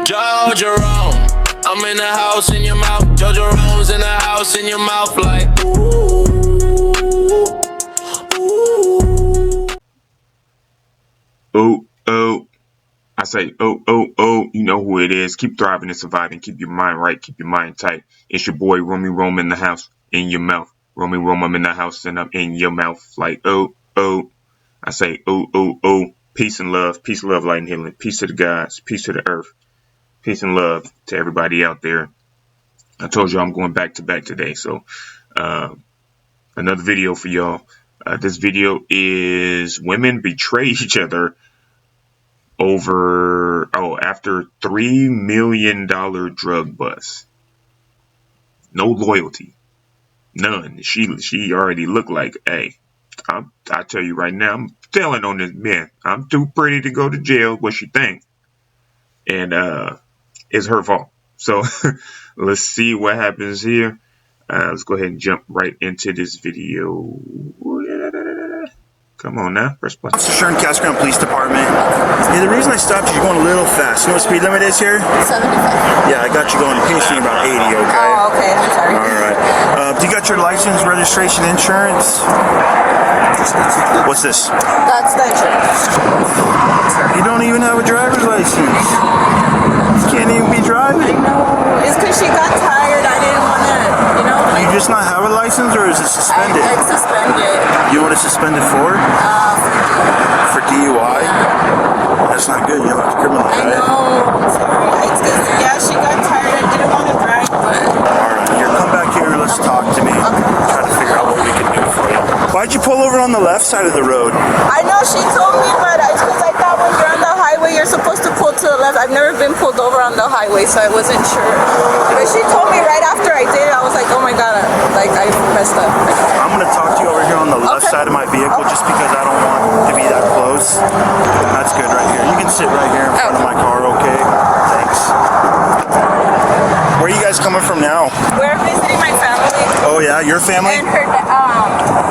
Joe Jerome, I'm in the house in your mouth. Joe Jerome's in the house in your mouth like ooh, ooh. Oh. I say, oh, you know who it is. Keep thriving and surviving. Keep your mind right. Keep your mind tight. It's your boy, Romy Rome in the house, in your mouth. Romy Rome, I'm in the house and I'm in your mouth. Like, oh. I say, oh. Peace and love. Peace, love, light, and healing. Peace to the gods. Peace to the earth. Peace and love to everybody out there. I told you I'm going back to back today. So, another video for y'all. This video is women betray each other after $3 million drug bust. No loyalty, none. She already looked like, hey, I tell you right now, I'm telling on this man. I'm too pretty to go to jail. What she think? And it's her fault. So let's see what happens here. Let's go ahead and jump right into this video. Come on now, press play. Officer Shern, Cascron Police Department. Yeah, the reason I stopped you, you're going a little fast. You know what speed limit is here? 75. Yeah, I got you going pacing about 80, okay? Oh, okay, I'm sorry. Alright. Do you got your license, registration, insurance? What's this? That's the insurance. You don't even have a driver's license. You can't even be driving. No, it's because she got tired. I didn't want to, You just not have a license, or is it suspended? It's suspended. You want it suspended for? For DUI? That's not good. You'll have to criminal, I right? know. I'm sorry. It's because, yeah, she got tired. I didn't want to drive, but... Alright, here, come back here. Let's talk to me. Okay. Try to figure out what we can do for you. Why'd you pull over on the left side of the road? I know she told me, but it's because I thought when you're on the highway, you're supposed to pull to the left. I've never been pulled over on the highway, so I wasn't sure. But she told me right after I did it, I was like, oh my God, I messed up. I'm going to talk to you over here on the left side of my vehicle just because I don't want to be that close. That's good right here. You can sit right here in front of my car, okay? Thanks. Where are you guys coming from now? We're visiting my family. Oh yeah, your family? And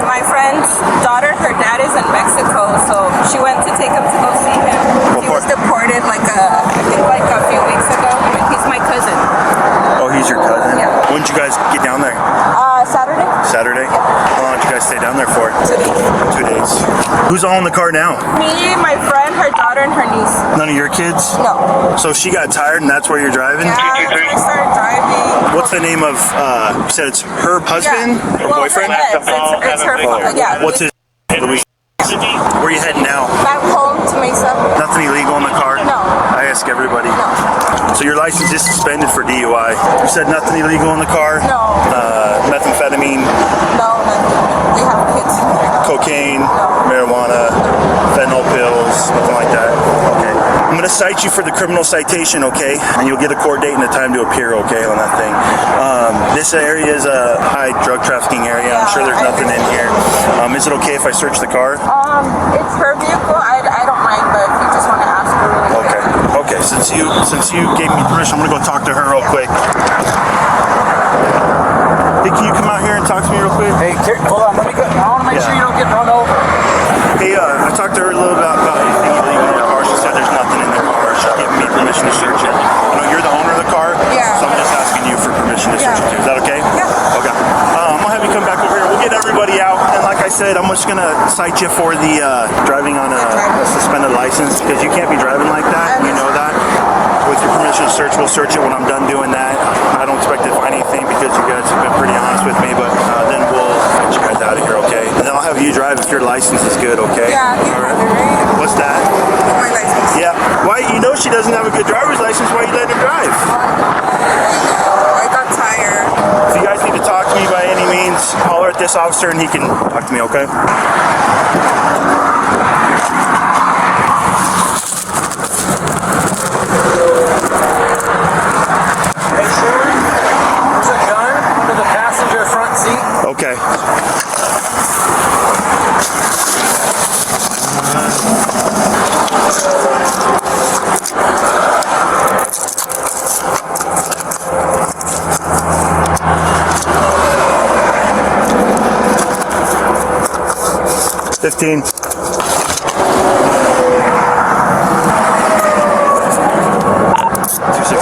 my friend's daughter, her dad is in Mexico, so she went to take him to go see him. He was deported I think a few weeks ago. He's my cousin. Oh, he's your cousin? Yeah. When did you guys get down there? Saturday. Saturday? Yeah. How long did you guys stay down there for? 2 days. 2 days. Who's all in the car now? Me, my friend, her daughter, and her niece. None of your kids? No. So she got tired and that's where you're driving? Yeah, I started driving. What's the name of, you said it's her husband? Yeah. Or boyfriend? Yes, it's her father. Yeah. What's his Louis? Where are you heading now? Back home to Mesa. Nothing illegal in the car? No. I ask everybody. No. So your license is suspended for DUI. You said nothing illegal in the car? No. Methamphetamine? No, nothing. We have kids. Cocaine? Marijuana? Fentanyl pills? Nothing like that? Okay. I'm going to cite you for the criminal citation, okay? And you'll get a court date and a time to appear, okay, on that thing. This area is a high drug trafficking area. I'm sure there's nothing in here. Is it okay if I search the car? It's her vehicle. I don't mind, but if you just want to ask her really quick. Okay. Since you gave me permission, I'm going to go talk to her real quick. Hey, can you come out here and talk to me real quick? Hey, hold on. Let me go. I want to make sure you don't get run over. Hey, I talked to her a little about anything illegal in the car. She said there's nothing in the car. She's giving me permission to search it. I know you're the owner of the car, Yeah. so I'm just asking you for permission to search it too. Is that okay? Yeah. Okay. I'm going to have you come back over here. We'll get everybody out. And like I said, I'm just going to cite you for the driving on a suspended license because you can't be driving like that. You know that. With your permission to search, we'll search it when I'm done doing that. I don't expect to find anything because you guys have been pretty honest with me, but then we'll get you guys out of here, okay? And then I'll have you drive if your license is good, okay? Yeah, you have it, right? What's that? My license. Yeah. Why? You know she doesn't have a good driver's license. Why you letting her drive? I got tired. If you guys need to talk to me by any means, holler at this officer and he can talk to me, okay? Okay. $15. $2.60.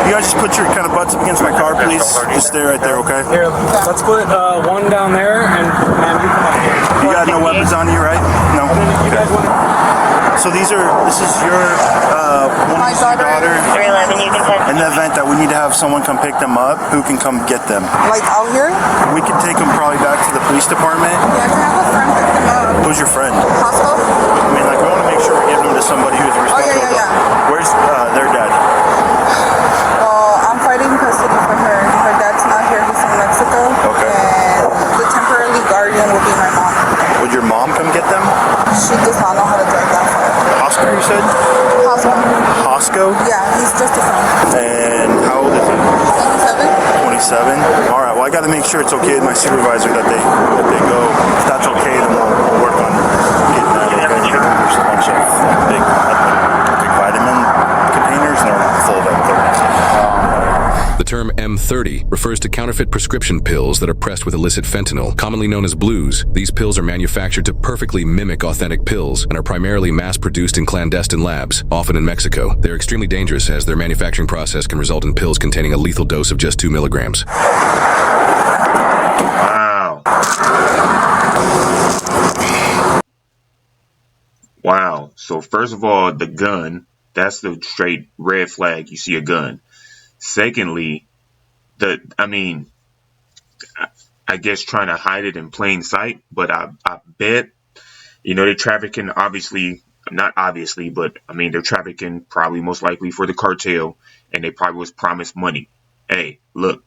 You guys just put your kind of butts up against my car, please. Just stay right there, okay? Here, let's put one down there, and you come up here. You got no weapons on you, right? No. You guys want So this is your My daughter. 311, you can touch. in the event that we need to have someone come pick them up, who can come get them? Like out here? We can take them probably back to the police department. Yeah, I can have a friend pick them up. Who's your friend? Costco? I mean, like, we want to make sure we give them to somebody who's responsible. yeah. Where's their dad? Well, I'm fighting custody for her. Her dad's not here. He's in Mexico. Okay. And the temporary guardian will be my mom. Would your mom come get them? She does not know how to drive that far. Oscar, you said? Costco? Hosco? Yeah, he's just a friend. And how old is he? 27? 27. All right. Well, I got to make sure it's okay with my supervisor that they go. If that's okay, then we'll work on getting that. Okay. There's a bunch of big vitamin containers, and they're full of M30s. The term M30 refers to counterfeit prescription pills that are pressed with illicit fentanyl, commonly known as blues. These pills are manufactured to perfectly mimic authentic pills and are primarily mass-produced in clandestine labs, often in Mexico. They're extremely dangerous as their manufacturing process can result in pills containing a lethal dose of just 2 milligrams. Wow. Wow. So first of all, the gun, that's the straight red flag. You see a gun. Secondly, I guess trying to hide it in plain sight, but I bet, they're trafficking, not obviously, but they're trafficking probably most likely for the cartel, and they probably was promised money. Hey, look,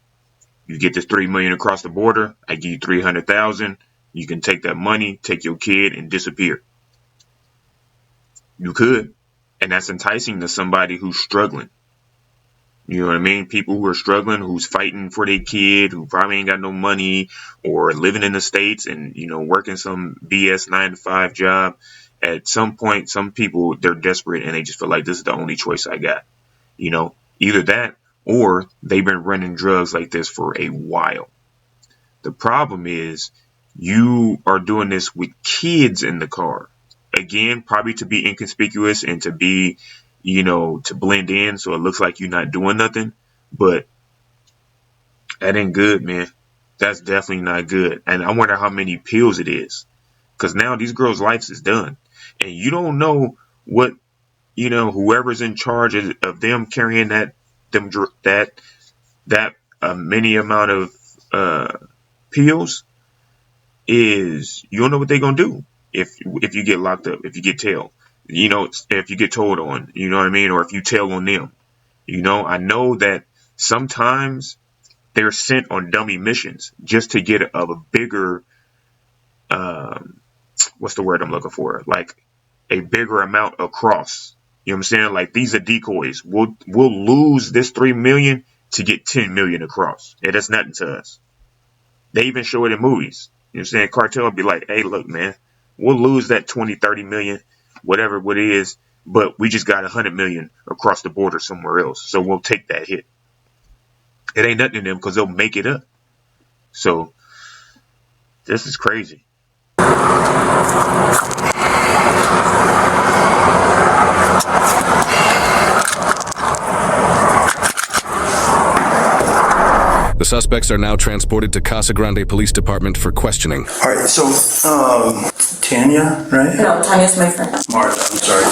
you get this $3 million across the border, I give you $300,000, you can take that money, take your kid, and disappear. You could, and that's enticing to somebody who's struggling. You know what I mean? People who are struggling, who's fighting for their kid, who probably ain't got no money, or living in the States and, working some BS 9-to-5 job. At some point, some people, they're desperate and they just feel like this is the only choice I got. Either that or they've been running drugs like this for a while. The problem is you are doing this with kids in the car. Again, probably to be inconspicuous and to be to blend in so it looks like you're not doing nothing, but that ain't good, man. That's definitely not good. And I wonder how many pills it is, because now these girls' lives is done, and you don't know what whoever's in charge of them carrying that many amount of pills is. You don't know what they're gonna do if you get locked up, if you get tailed. If you get told on, you know what I mean? Or if you tell on them, I know that sometimes they're sent on dummy missions just to get a bigger, what's the word I'm looking for? Like a bigger amount across. You know what I'm saying? Like, these are decoys. We'll lose this 3 million to get 10 million across. Yeah, that's nothing to us. They even show it in movies. You know what I'm saying? Cartel will be like, hey, look, man, we'll lose that 20, 30 million. Whatever it is, but we just got 100 million across the border somewhere else, so we'll take that hit. It ain't nothing to them because they'll make it up. So this is crazy. The suspects are now transported to Casa Grande Police Department for questioning. All right, so Tanya, right? No, Tanya's my friend. Martha, I'm sorry.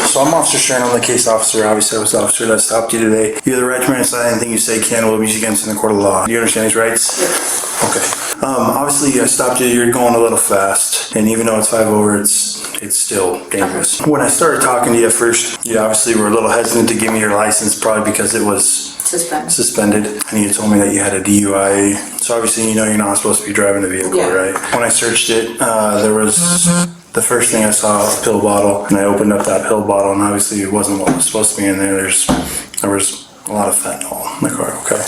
So I'm Officer Sharon, I'm the case officer. Obviously, I was the officer that stopped you today. You're the right to remain silent. Anything you say can will be used against you in the court of law. Do you understand these rights? Yes. Okay. Obviously, I stopped you. You're going a little fast, and even though it's 5 over, it's still dangerous. When I started talking to you at first, you obviously were a little hesitant to give me your license, probably because it was suspended, and you told me that you had a DUI. So obviously, you're not supposed to be driving a vehicle, right? When I searched it, there was the first thing I saw, a pill bottle, and I opened up that pill bottle, and obviously it wasn't what was supposed to be in there. There was a lot of fentanyl in the car. Okay.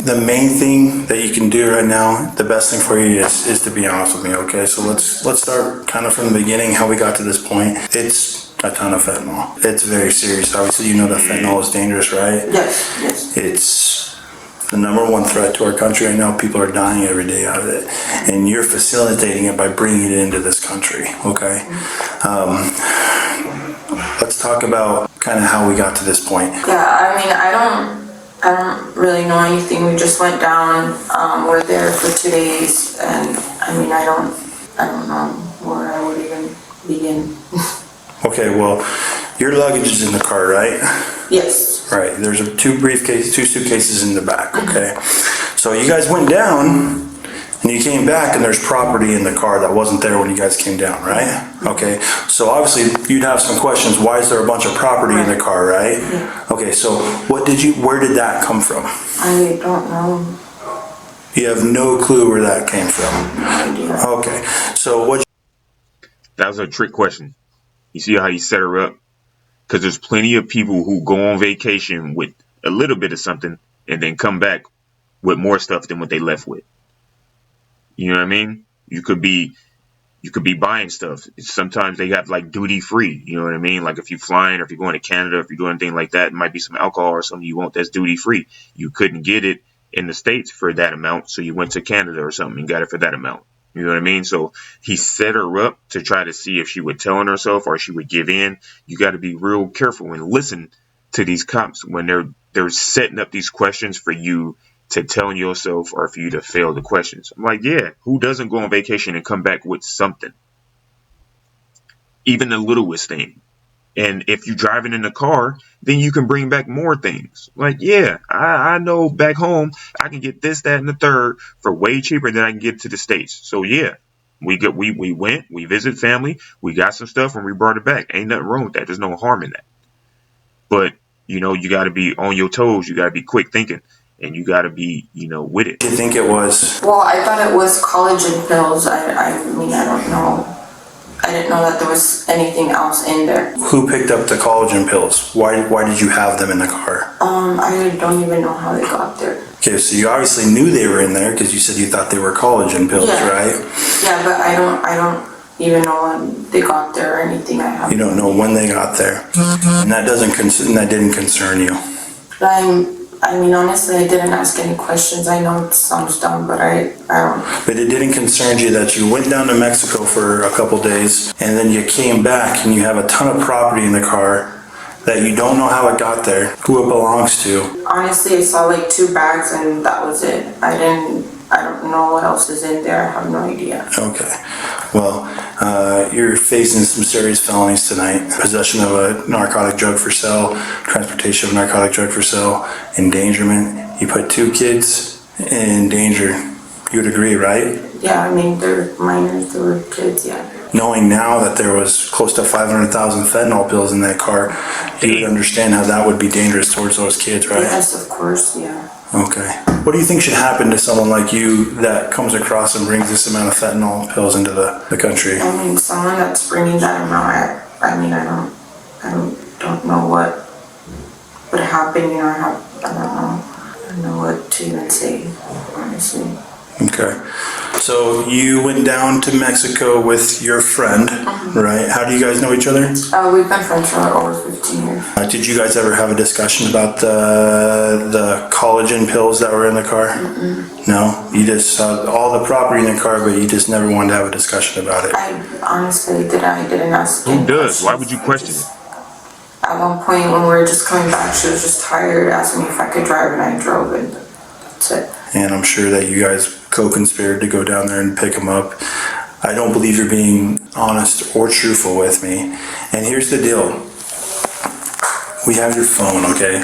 The main thing that you can do right now, the best thing for you is to be honest with me. Okay, so let's start kind of from the beginning, how we got to this point. It's a ton of fentanyl. It's very serious. Obviously, that fentanyl is dangerous, right? Yes. It's the number 1 threat to our country right now. People are dying every day out of it, and you're facilitating it by bringing it into this country. Okay. Let's let's talk about kind of how we got to this point. Yeah, I mean, I don't really know anything. We just went down. We're there for 2 days, and I mean, I don't know where I would even begin. Okay, well, your luggage is in the car, right? Yes. Right. There's two suitcases in the back. Okay. So you guys went down. And you came back and there's property in the car that wasn't there when you guys came down, right? Okay, so obviously you'd have some questions. Why is there a bunch of property in the car, right? Yeah. Okay, so where did that come from? I don't know. You have no clue where that came from? No idea. Okay, so That was a trick question. You see how you set her up? Because there's plenty of people who go on vacation with a little bit of something and then come back with more stuff than what they left with. You know what I mean? You could be buying stuff. Sometimes they have like duty free. You know what I mean? Like if you're flying or if you're going to Canada, if you're doing anything like that, it might be some alcohol or something you want that's duty free. You couldn't get it in the States for that amount, so you went to Canada or something and got it for that amount. You know what I mean? So he set her up to try to see if she would tell on herself or she would give in. You got to be real careful and listen to these cops when they're setting up these questions for you to tell on yourself or for you to fail the questions. I'm like, yeah, who doesn't go on vacation and come back with something? Even the littlest thing. And if you're driving in the car, then you can bring back more things. Like, yeah, I know back home I can get this, that, and the third for way cheaper than I can get to the States. So yeah, we went, we visited family, we got some stuff and we brought it back. Ain't nothing wrong with that. There's no harm in that. But, you know, you got to be on your toes. You got to be quick thinking. And you got to be, with it. do you think it was? Well, I thought it was collagen pills. I mean, I don't know. I didn't know that there was anything else in there. Who picked up the collagen pills? Why did you have them in the car? I don't even know how they got there. Okay, so you obviously knew they were in there because you said you thought they were collagen pills, Yeah. right? Yeah, but I don't even know when they got there or anything. You don't know when they got there, and that didn't concern you. I mean, honestly, I didn't ask any questions. I know it sounds dumb, but I don't. But it didn't concern you that you went down to Mexico for a couple days and then you came back and you have a ton of property in the car that you don't know how it got there, who it belongs to. Honestly, I saw like 2 bags and that was it. I don't know what else is in there. I have no idea. Okay. Well, you're facing some serious felonies tonight. Possession of a narcotic drug for sale, transportation of a narcotic drug for sale, endangerment. You put 2 kids in danger. You would agree, right? Yeah, I mean, they're minors, they were kids, yeah. Knowing now that there was close to 500,000 fentanyl pills in that car, you would understand how that would be dangerous towards those kids, right? Yes, of course, yeah. Okay. What do you think should happen to someone like you that comes across and brings this amount of fentanyl pills into the country? I mean, someone that's bringing that amount, I mean, I don't know what would happen, I don't know what to even say, honestly. Okay. So you went down to Mexico with your friend, right? How do you guys know each other? We've been friends for over 15 years. Did you guys ever have a discussion about the collagen pills that were in the car? No? You just saw all the property in the car, but you just never wanted to have a discussion about it? I honestly didn't ask Who any does? questions. Why would you question it? At one point when we were just coming back, she was just tired, asked me if I could drive, and I drove, and that's it. And I'm sure that you guys co-conspired to go down there and pick him up. I don't believe you're being honest or truthful with me. And here's the deal. We have your phone, okay?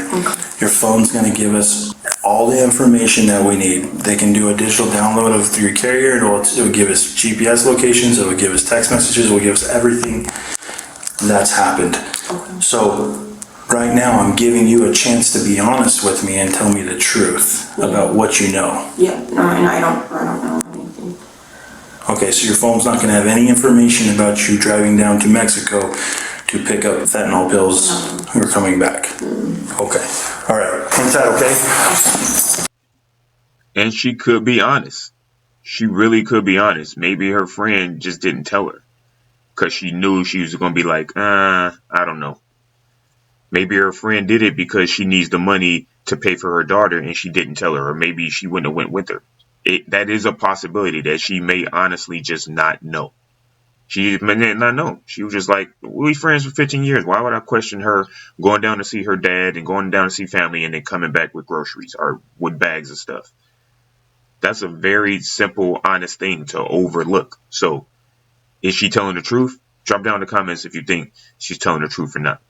Your phone's gonna give us all the information that we need. They can do a digital download of through your carrier, and it will give us GPS locations, it will give us text messages, it will give us everything that's happened. So right now I'm giving you a chance to be honest with me and tell me the truth about what you know. Yeah, no, and I don't know anything. Okay, so your phone's not gonna have any information about you driving down to Mexico to pick up fentanyl pills or coming back. Okay, all right, is that okay? And she could be honest. She really could be honest. Maybe her friend just didn't tell her because she knew she was going to be like, I don't know. Maybe her friend did it because she needs the money to pay for her daughter and she didn't tell her, or maybe she wouldn't have went with her. That is a possibility that she may honestly just not know. She did not know. She was just like, we friends for 15 years. Why would I question her going down to see her dad and going down to see family and then coming back with groceries or with bags of stuff? That's a very simple, honest thing to overlook. So, is she telling the truth? Drop down in the comments if you think she's telling the truth or not.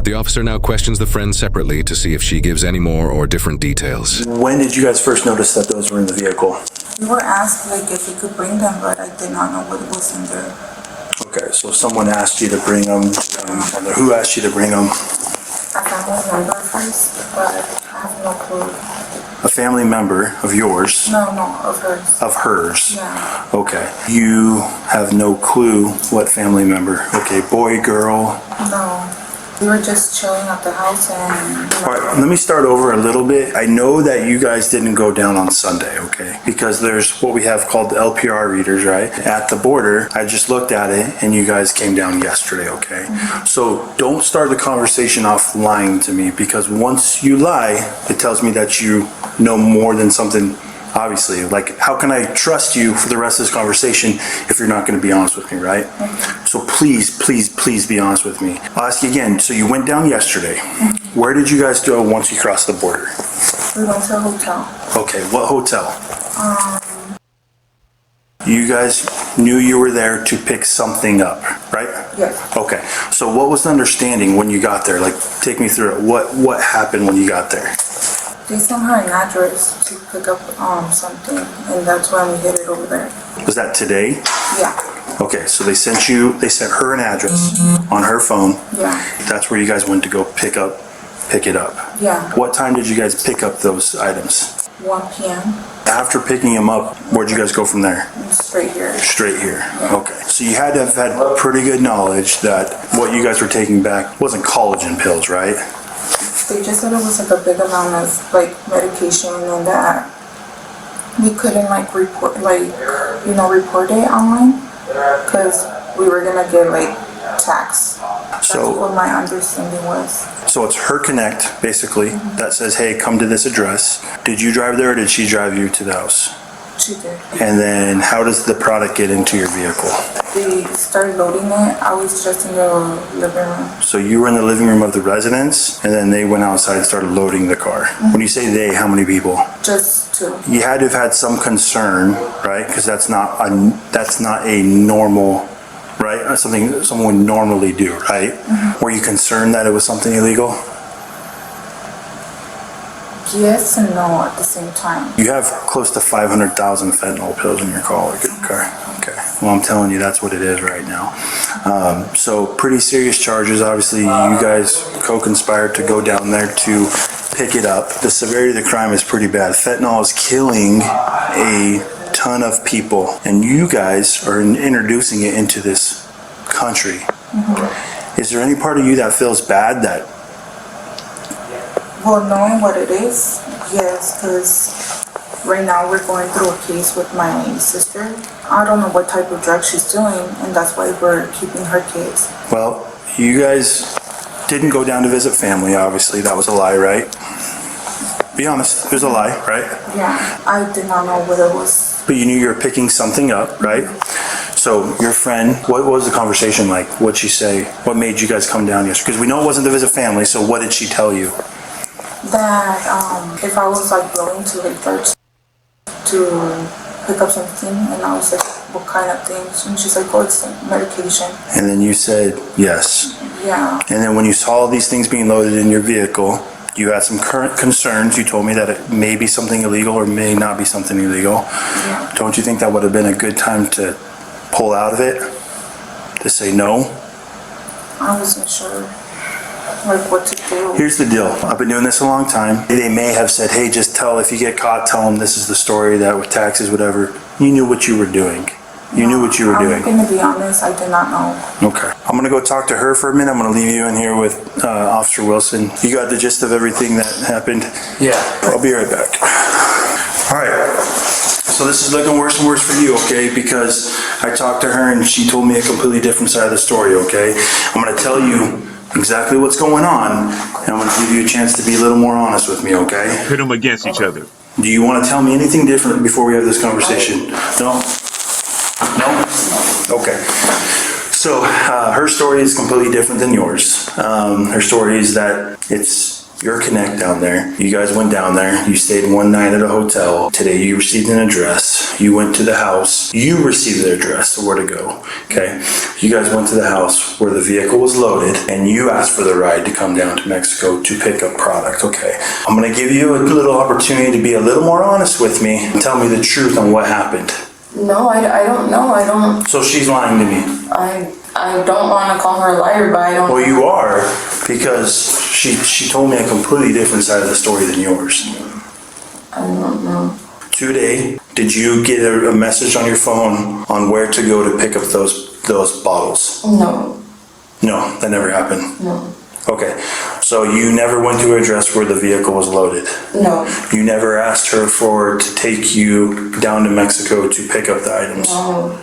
The officer now questions the friend separately to see if she gives any more or different details. When did you guys first notice that those were in the vehicle? We were asked like if we could bring them, but I did not know what was in there. Okay, so someone asked you to bring them. And who asked you to bring them? A family member first, but I have no clue. A family member of yours? No, of hers. Of hers? Yeah. Okay. You have no clue what family member? Okay, boy, girl? No. We were just chilling at the house and... All right, let me start over a little bit. I know that you guys didn't go down on Sunday, okay? Because there's what we have called the LPR readers, right? At the border, I just looked at it and you guys came down yesterday, okay? Mm-hmm. So don't start the conversation off lying to me, because once you lie, it tells me that you know more than something. Obviously, like, how can I trust you for the rest of this conversation if you're not going to be honest with me, right? Okay. So please be honest with me. I'll ask you again. So you went down yesterday. Where did you guys go once you crossed the border? We went to a hotel. Okay, what hotel? You guys knew you were there to pick something up, right? Yes. Okay, so what was the understanding when you got there? Like, take me through it. What happened when you got there? They sent her an address to pick up something, and that's when we hit it over there. Was that today? Yeah. Okay, so they sent her an address on her phone. Yeah. That's where you guys went to go pick it up. Yeah. What time did you guys pick up those items? 1 p.m. After picking them up, where'd you guys go from there? Straight here. Straight here. Okay. So you had to have had pretty good knowledge that what you guys were taking back wasn't collagen pills, right? They just said it was like a big amount of like medication, and that we couldn't like report it online because we were gonna get like taxed. That's what my understanding was. So it's her connect basically that says, hey, come to this address. Did you drive there or did she drive you to the house? She did. And then how does the product get into your vehicle? They started loading it. I was just in the living room. So you were in the living room of the residence, and then they went outside and started loading the car. When you say they, how many people? Just 2. You had to have had some concern, right? Because that's not a normal, right? That's something someone would normally do, right? Were you concerned that it was something illegal? Yes and no at the same time. You have close to 500,000 fentanyl pills in your car. Okay. Well, I'm telling you, that's what it is right now. So pretty serious charges. Obviously, you guys co-conspired to go down there to pick it up. The severity of the crime is pretty bad. Fentanyl is killing a ton of people, and you guys are introducing it into this country. Is there any part of you that feels bad that... Well, knowing what it is, yes, because right now we're going through a case with my sister. I don't know what type of drug she's doing, and that's why we're keeping her case. Well, you guys didn't go down to visit family, obviously. That was a lie, right? Be honest, it was a lie, right? Yeah, I did not know what it was. But you knew you were picking something up, right? So your friend, what was the conversation like? What'd she say? What made you guys come down yesterday? Because we know it wasn't to visit family, so what did she tell you? That if I was like going to the church to pick up something, and I was like, what kind of things? And she's like, oh, it's medication. And then you said yes. Yeah. And then when you saw these things being loaded in your vehicle, you had some current concerns. You told me that it may be something illegal or may not be something illegal. Yeah. Don't you think that would have been a good time to pull out of it? To say no? I wasn't sure. Like what to do. Here's the deal. I've been doing this a long time. They may have said, hey, just if you get caught, tell them this is the story, that with taxes, whatever. You knew what you were doing. You knew what you were doing. I'm going to be honest, I did not know. Okay. I'm going to go talk to her for a minute. I'm going to leave you in here with Officer Wilson. You got the gist of everything that happened? Yeah. I'll be right back. All right. So this is looking worse and worse for you, okay? Because I talked to her and she told me a completely different side of the story, okay? I'm going to tell you exactly what's going on, and I'm going to give you a chance to be a little more honest with me, okay? Pit them against each other. Do you want to tell me anything different before we have this conversation? No? No? Okay. So her story is completely different than yours. Her story is that it's your connect down there. You guys went down there. You stayed one night at a hotel. Today you received an address. You went to the house. You received the address of where to go. Okay? You guys went to the house where the vehicle was loaded and you asked for the ride to come down to Mexico to pick up product. Okay. I'm going to give you a little opportunity to be a little more honest with me and tell me the truth on what happened. No, I don't know. I don't. So she's lying to me. I don't want to call her a liar, but I don't. Well, you are, because she told me a completely different side of the story than yours. I don't know. Today, did you get a message on your phone on where to go to pick up those bottles? No. No, that never happened. No. Okay, so you never went to an address where the vehicle was loaded? No. You never asked her to take you down to Mexico to pick up the items? No.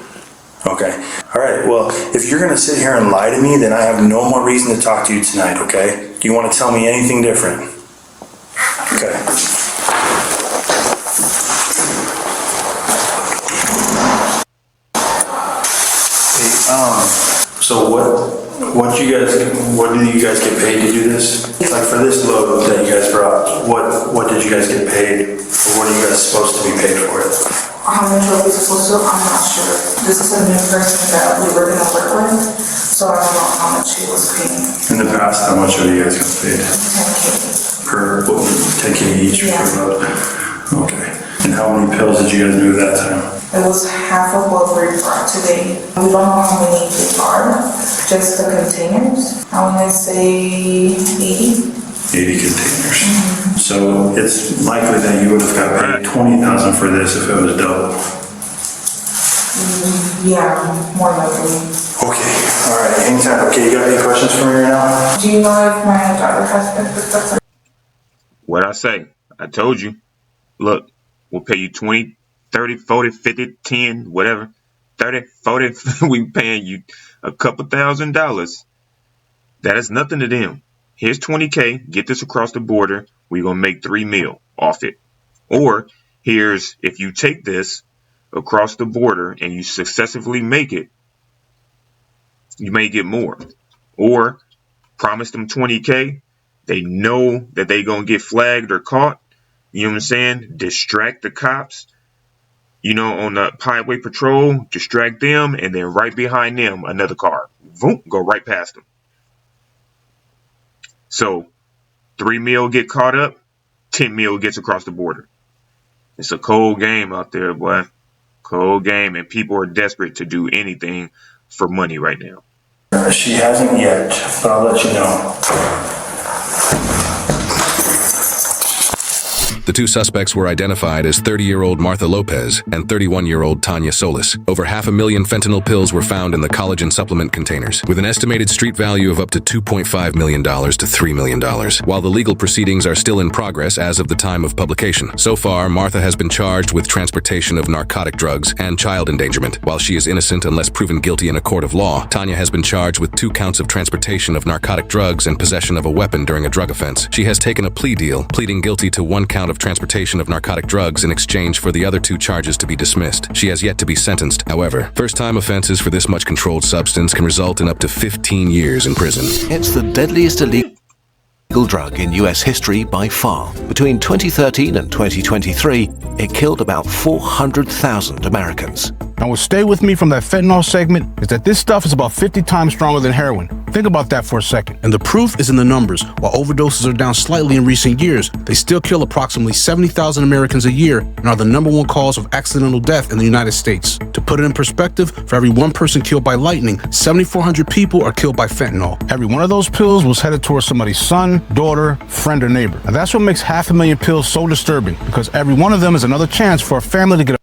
Okay. All right. Well, if you're going to sit here and lie to me, then I have no more reason to talk to you tonight, okay? Do you want to tell me anything different? Okay. Hey, so what do you guys get paid to do this? Like for this load that you guys brought, what did you guys get paid? Or what are you guys supposed to be paid for it? How much are we supposed to? I'm not sure. This is a new person that we were gonna work with, so I don't know how much he was paying. In the past, how much have you guys got paid? 10K. Per 10K each Yeah. per load? Okay. And how many pills did you guys move that time? It was half of what we brought today. We don't know how many they are, just the containers. I wanna say 80. 80 containers. So it's likely that you would have got paid 20,000 for this if it was double. Yeah, more likely. Okay, all right, hang tight. Okay, you got any questions for me right now? Do you know if my daughter has been picked up? What I say? I told you. Look, we'll pay you 20, 30, 40, 50, 10, whatever. 30, 40, we paying you a couple $1,000s. That is nothing to them. Here's 20K, get this across the border, we're going to make $3 million off it. Or here's, if you take this across the border and you successfully make it, you may get more. Or promise them 20K, they know that they going to get flagged or caught, you know what I'm saying? Distract the cops, you know, on the highway patrol, distract them, and then right behind them, another car. Boom, go right past them. So 3 mil get caught up, 10 mil gets across the border. It's a cold game out there, boy. Cold game, and people are desperate to do anything for money right now. She hasn't yet, but I'll let you know. The two suspects were identified as 30-year-old Martha Lopez and 31-year-old Tanya Solis. Over 500,000 fentanyl pills were found in the collagen supplement containers, with an estimated street value of up to $2.5 million to $3 million. While the legal proceedings are still in progress as of the time of publication, so far Martha has been charged with transportation of narcotic drugs and child endangerment. While she is innocent unless proven guilty in a court of law, Tanya has been charged with 2 counts of transportation of narcotic drugs and possession of a weapon during a drug offense. She has taken a plea deal, pleading guilty to 1 count of transportation of narcotic drugs in exchange for the other 2 charges to be dismissed. She has yet to be sentenced, however. First-time offenses for this much controlled substance can result in up to 15 years in prison. It's the deadliest illegal drug in US history by far. Between 2013 and 2023, it killed about 400,000 Americans. Now what stay with me from that fentanyl segment is that this stuff is about 50 times stronger than heroin. Think about that for a second. And the proof is in the numbers. While overdoses are down slightly in recent years, they still kill approximately 70,000 Americans a year and are the #1 cause of accidental death in the United States. To put it in perspective, for every 1 person killed by lightning, 7,400 people are killed by fentanyl. Every one of those pills was headed towards somebody's son, daughter, friend, or neighbor. And that's what makes 500,000 pills so disturbing, because every one of them is another chance for a family to get.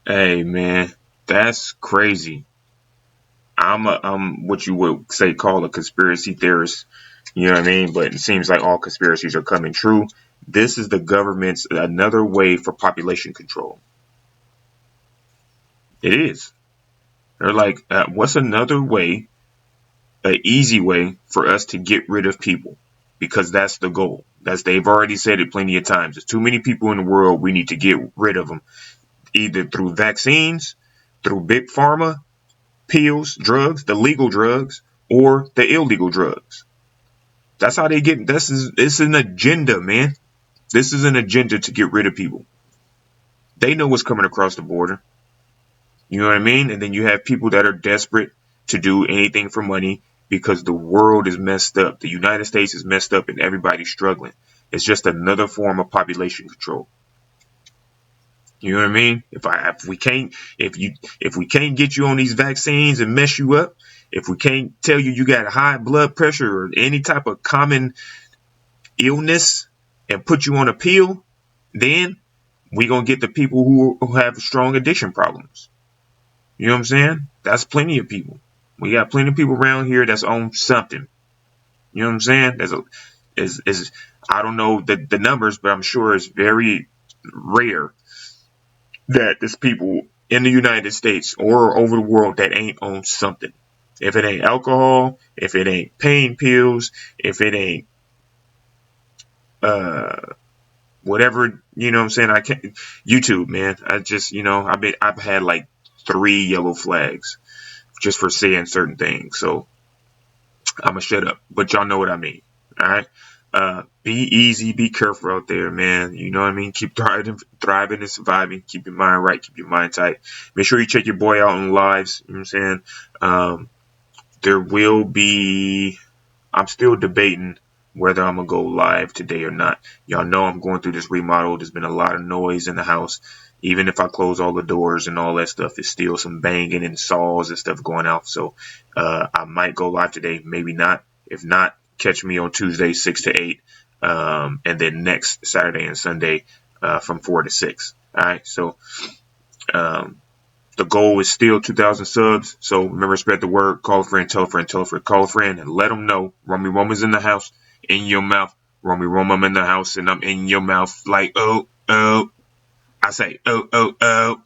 Hey man, that's crazy. I'm what you would say call a conspiracy theorist. You know what I mean? But it seems like all conspiracies are coming true. This is the government's another way for population control. It is. They're like, what's another way, an easy way for us to get rid of people? Because that's the goal. They've already said it plenty of times. There's too many people in the world. We need to get rid of them, either through vaccines, through big pharma, pills, drugs, the legal drugs, or the illegal drugs. That's how they get. It's an agenda, man. This is an agenda to get rid of people. They know what's coming across the border. You know what I mean? And then you have people that are desperate to do anything for money because the world is messed up. The United States is messed up and everybody's struggling. It's just another form of population control. You know what I mean? If we can't get you on these vaccines and mess you up, if we can't tell you got high blood pressure or any type of common illness and put you on a pill, then we gonna get the people who have strong addiction problems. You know what I'm saying? That's plenty of people. We got plenty of people around here that's on something. You know what I'm saying? I don't know the numbers, but I'm sure it's very rare that there's people in the United States or over the world that ain't on something. If it ain't alcohol, if it ain't pain pills, if it ain't whatever, you know what I'm saying? I can't YouTube, man. I've had like 3 yellow flags just for saying certain things. So I'ma shut up. But y'all know what I mean. All right. Be easy, be careful out there, man. You know what I mean? Keep thriving and surviving. Keep your mind right, keep your mind tight. Make sure you check your boy out on lives. You know what I'm saying? There will be, I'm still debating whether I'm gonna go live today or not. Y'all know I'm going through this remodel. There's been a lot of noise in the house. Even if I close all the doors and all that stuff, it's still some banging and saws and stuff going out. So I might go live today, maybe not. If not, catch me on Tuesday 6 to 8, and then next Saturday and Sunday from 4 to 6. All right, so the goal is still 2,000 subs. So remember, spread the word. Call a friend, tell a friend, tell a friend, call a friend, and let them know. Romy Roma's in the house, in your mouth. Romy Roma, I'm in the house, and I'm in your mouth like, oh, oh. I say, oh, oh, oh.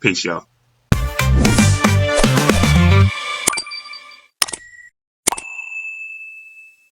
Peace, y'all.